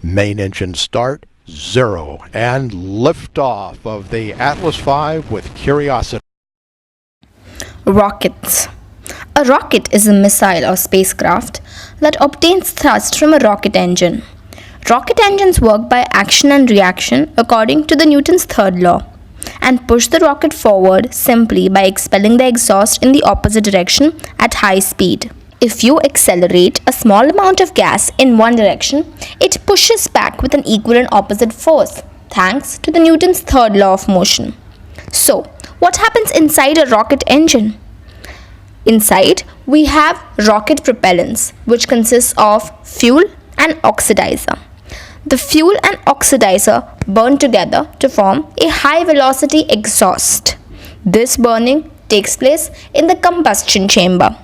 Main engine start, 0, and liftoff of the Atlas V with Curiosity. Rockets. A rocket is a missile or spacecraft that obtains thrust from a rocket engine. Rocket engines work by action and reaction according to the Newton's third law and push the rocket forward simply by expelling the exhaust in the opposite direction at high speed. If you accelerate a small amount of gas in one direction, it pushes back with an equal and opposite force, thanks to the Newton's third law of motion. So, what happens inside a rocket engine? Inside, we have rocket propellants, which consists of fuel and oxidizer. The fuel and oxidizer burn together to form a high-velocity exhaust. This burning takes place in the combustion chamber.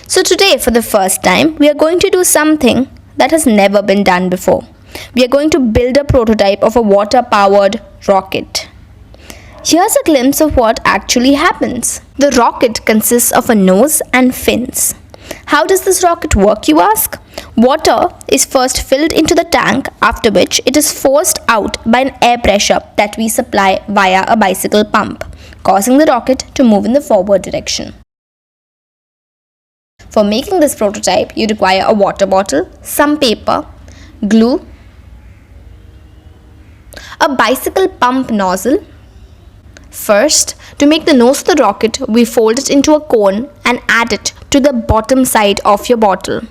So today, for the first time, we are going to do something that has never been done before. We are going to build a prototype of a water-powered rocket. Here's a glimpse of what actually happens. The rocket consists of a nose and fins. How does this rocket work, you ask? Water is first filled into the tank, after which it is forced out by an air pressure that we supply via a bicycle pump, causing the rocket to move in the forward direction. For making this prototype, you require a water bottle, some paper, glue, a bicycle pump nozzle. First, to make the nose of the rocket, we fold it into a cone and add it to the bottom side of your bottle.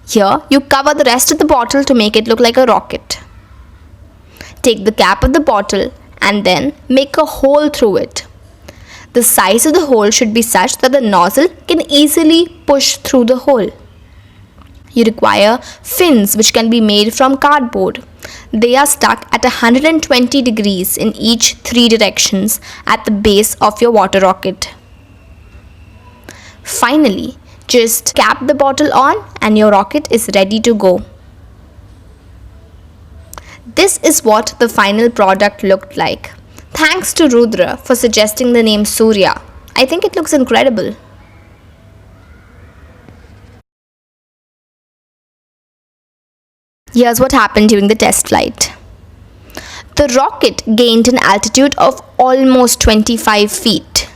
Here, you cover the rest of the bottle to make it look like a rocket. Take the cap of the bottle and then make a hole through it. The size of the hole should be such that the nozzle can easily push through the hole. You require fins which can be made from cardboard. They are stuck at 120 degrees in each 3 directions at the base of your water rocket. Finally, just cap the bottle on and your rocket is ready to go. This is what the final product looked like. Thanks to Rudra for suggesting the name Surya. I think it looks incredible. Here's what happened during the test flight. The rocket gained an altitude of almost 25 feet.